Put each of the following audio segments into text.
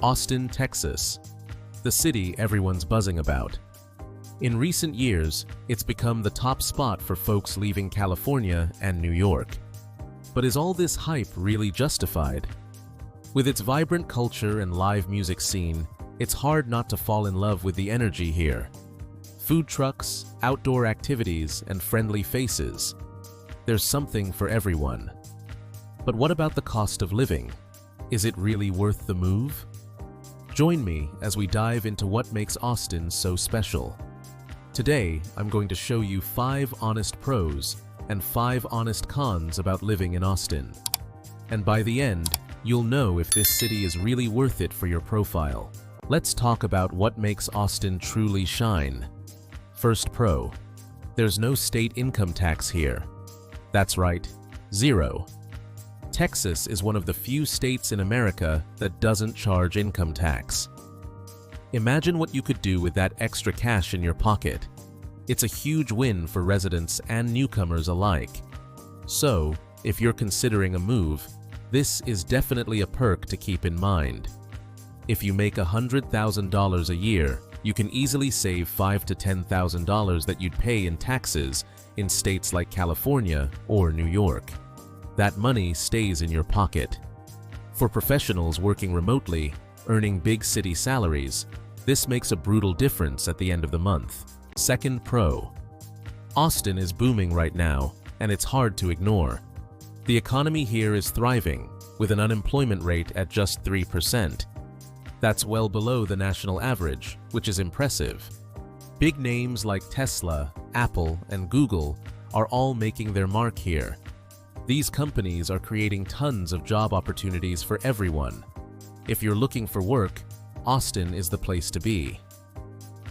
Austin, Texas, the city everyone's buzzing about. In recent years, it's become the top spot for folks leaving California and New York. But is all this hype really justified? With its vibrant culture and live music scene, it's hard not to fall in love with the energy here. Food trucks, outdoor activities, and friendly faces. There's something for everyone. But what about the cost of living? Is it really worth the move? Join me as we dive into what makes Austin so special. Today, I'm going to show you 5 honest pros and 5 honest cons about living in Austin. And by the end, you'll know if this city is really worth it for your profile. Let's talk about what makes Austin truly shine. First pro, there's no state income tax here. That's right, 0. Texas is one of the few states in America that doesn't charge income tax. Imagine what you could do with that extra cash in your pocket. It's a huge win for residents and newcomers alike. So, if you're considering a move, this is definitely a perk to keep in mind. If you make $100,000 a year, you can easily save $5,000 to $10,000 that you'd pay in taxes in states like California or New York. That money stays in your pocket. For professionals working remotely, earning big city salaries, this makes a brutal difference at the end of the month. Second pro, Austin is booming right now, and it's hard to ignore. The economy here is thriving, with an unemployment rate at just 3%. That's well below the national average, which is impressive. Big names like Tesla, Apple, and Google are all making their mark here. These companies are creating tons of job opportunities for everyone. If you're looking for work, Austin is the place to be.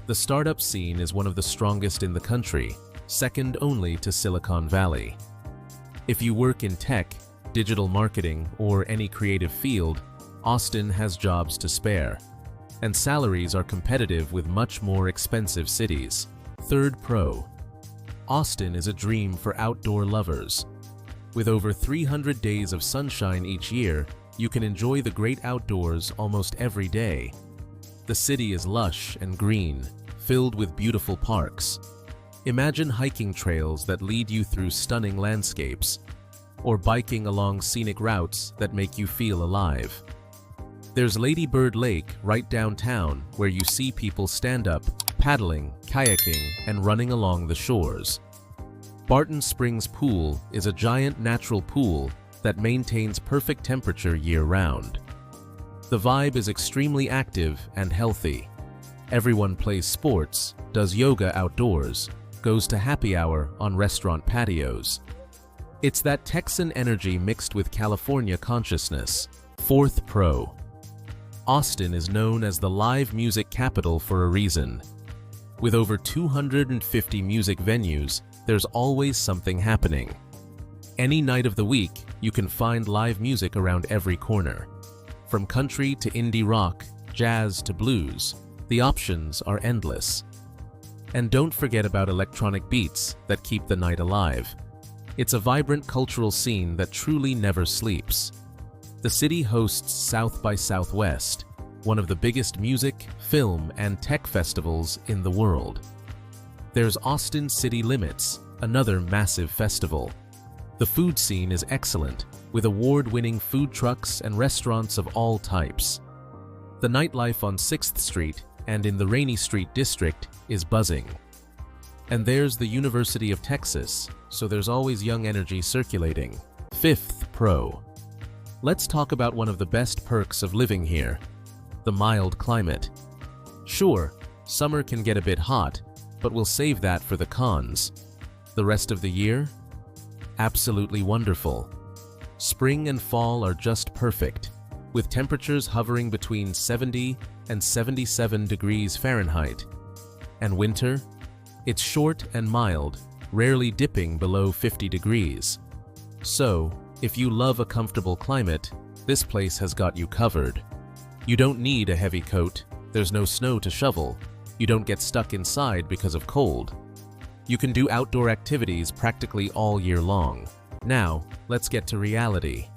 The startup scene is one of the strongest in the country, second only to Silicon Valley. If you work in tech, digital marketing, or any creative field, Austin has jobs to spare, and salaries are competitive with much more expensive cities. Third pro, Austin is a dream for outdoor lovers. With over 300 days of sunshine each year, you can enjoy the great outdoors almost every day. The city is lush and green, filled with beautiful parks. Imagine hiking trails that lead you through stunning landscapes, or biking along scenic routes that make you feel alive. There's Lady Bird Lake right downtown where you see people stand up, paddling, kayaking, and running along the shores. Barton Springs Pool is a giant natural pool that maintains perfect temperature year-round. The vibe is extremely active and healthy. Everyone plays sports, does yoga outdoors, goes to happy hour on restaurant patios. It's that Texan energy mixed with California consciousness. Fourth pro, Austin is known as the live music capital for a reason. With over 250 music venues, there's always something happening. Any night of the week, you can find live music around every corner. From country to indie rock, jazz to blues, the options are endless. And don't forget about electronic beats that keep the night alive. It's a vibrant cultural scene that truly never sleeps. The city hosts South by Southwest, one of the biggest music, film, and tech festivals in the world. There's Austin City Limits, another massive festival. The food scene is excellent, with award-winning food trucks and restaurants of all types. The nightlife on 6th Street and in the Rainy Street district is buzzing. And there's the University of Texas, so there's always young energy circulating. Fifth pro, let's talk about one of the best perks of living here, the mild climate. Sure, summer can get a bit hot, but we'll save that for the cons. The rest of the year? Absolutely wonderful. Spring and fall are just perfect, with temperatures hovering between 70 and 77 degrees Fahrenheit. And winter? It's short and mild, rarely dipping below 50 degrees. So, if you love a comfortable climate, this place has got you covered. You don't need a heavy coat, there's no snow to shovel, you don't get stuck inside because of cold. You can do outdoor activities practically all year long. Now, let's get to reality.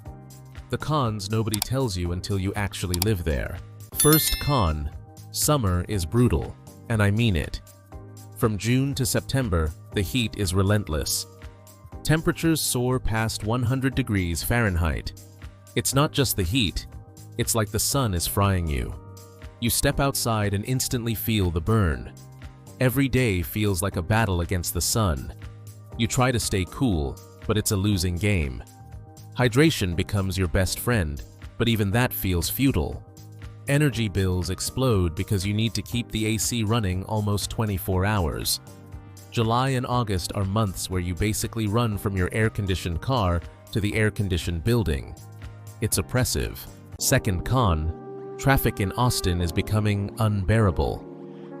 The cons nobody tells you until you actually live there. First con, summer is brutal, and I mean it. From June to September, the heat is relentless. Temperatures soar past 100 degrees Fahrenheit. It's not just the heat, it's like the sun is frying you. You step outside and instantly feel the burn. Every day feels like a battle against the sun. You try to stay cool, but it's a losing game. Hydration becomes your best friend, but even that feels futile. Energy bills explode because you need to keep the AC running almost 24 hours. July and August are months where you basically run from your air-conditioned car to the air-conditioned building. It's oppressive. Second con, traffic in Austin is becoming unbearable.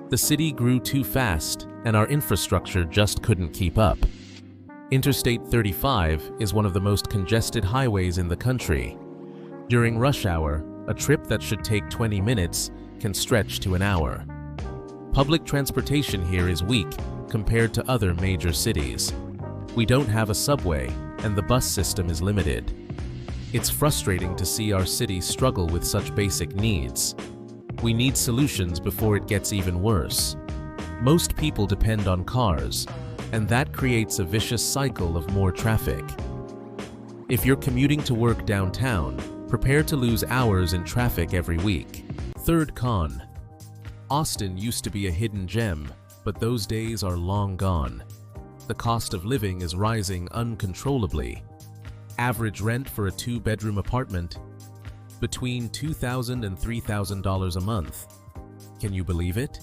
The city grew too fast, and our infrastructure just couldn't keep up. Interstate 35 is one of the most congested highways in the country. During rush hour, a trip that should take 20 minutes can stretch to an hour. Public transportation here is weak compared to other major cities. We don't have a subway, and the bus system is limited. It's frustrating to see our city struggle with such basic needs. We need solutions before it gets even worse. Most people depend on cars, and that creates a vicious cycle of more traffic. If you're commuting to work downtown, prepare to lose hours in traffic every week. Third con, Austin used to be a hidden gem, but those days are long gone. The cost of living is rising uncontrollably. Average rent for a 2-bedroom apartment between $2,000 and $3,000 a month. Can you believe it?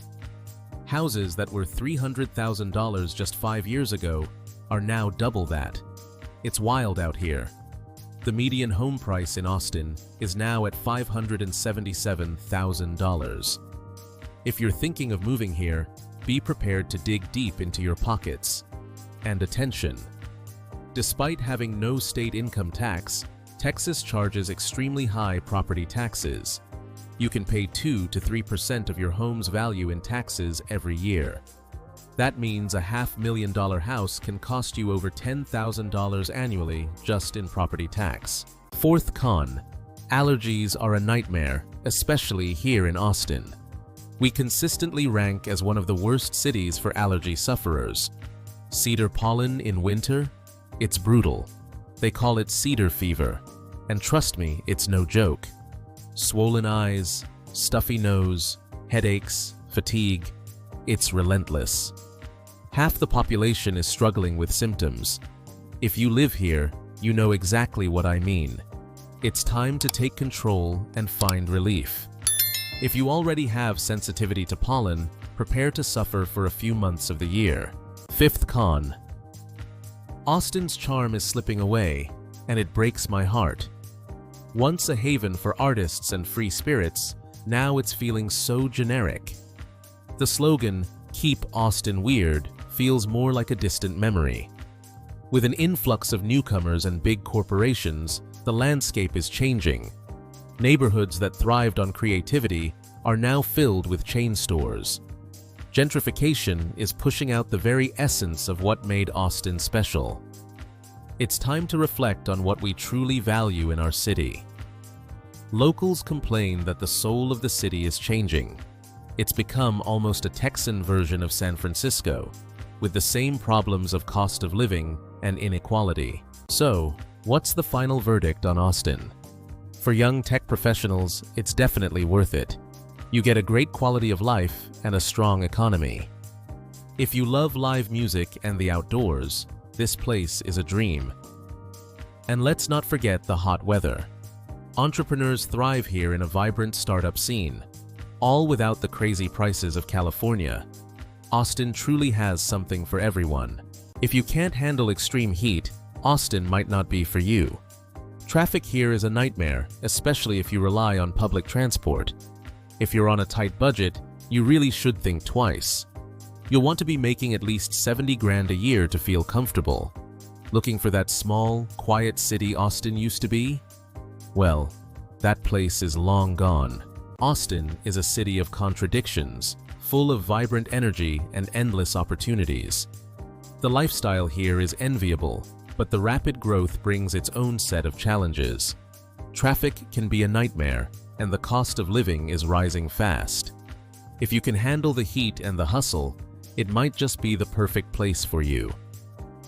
Houses that were $300,000 just 5 years ago are now double that. It's wild out here. The median home price in Austin is now at $577,000. If you're thinking of moving here, be prepared to dig deep into your pockets. And attention. Despite having no state income tax, Texas charges extremely high property taxes. You can pay 2 to 3% of your home's value in taxes every year. That means a $500,000 house can cost you over $10,000 annually just in property tax. Fourth con, allergies are a nightmare, especially here in Austin. We consistently rank as one of the worst cities for allergy sufferers. Cedar pollen in winter? It's brutal. They call it cedar fever. And trust me, it's no joke. Swollen eyes, stuffy nose, headaches, fatigue. It's relentless. Half the population is struggling with symptoms. If you live here, you know exactly what I mean. It's time to take control and find relief. If you already have sensitivity to pollen, prepare to suffer for a few months of the year. Fifth con, Austin's charm is slipping away, and it breaks my heart. Once a haven for artists and free spirits, now it's feeling so generic. The slogan, "Keep Austin Weird," feels more like a distant memory. With an influx of newcomers and big corporations, the landscape is changing. Neighborhoods that thrived on creativity are now filled with chain stores. Gentrification is pushing out the very essence of what made Austin special. It's time to reflect on what we truly value in our city. Locals complain that the soul of the city is changing. It's become almost a Texan version of San Francisco, with the same problems of cost of living and inequality. So, what's the final verdict on Austin? For young tech professionals, it's definitely worth it. You get a great quality of life and a strong economy. If you love live music and the outdoors, this place is a dream. And let's not forget the hot weather. Entrepreneurs thrive here in a vibrant startup scene, all without the crazy prices of California. Austin truly has something for everyone. If you can't handle extreme heat, Austin might not be for you. Traffic here is a nightmare, especially if you rely on public transport. If you're on a tight budget, you really should think twice. You'll want to be making at least 70 grand a year to feel comfortable. Looking for that small, quiet city Austin used to be? Well, that place is long gone. Austin is a city of contradictions, full of vibrant energy and endless opportunities. The lifestyle here is enviable, but the rapid growth brings its own set of challenges. Traffic can be a nightmare, and the cost of living is rising fast. If you can handle the heat and the hustle, it might just be the perfect place for you.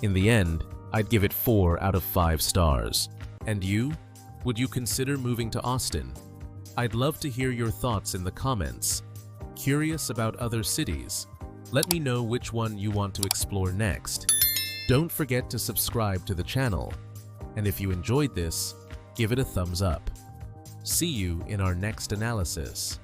In the end, I'd give it 4 out of 5 stars. And you? Would you consider moving to Austin? I'd love to hear your thoughts in the comments. Curious about other cities? Let me know which one you want to explore next. Don't forget to subscribe to the channel. And if you enjoyed this, give it a thumbs up. See you in our next analysis.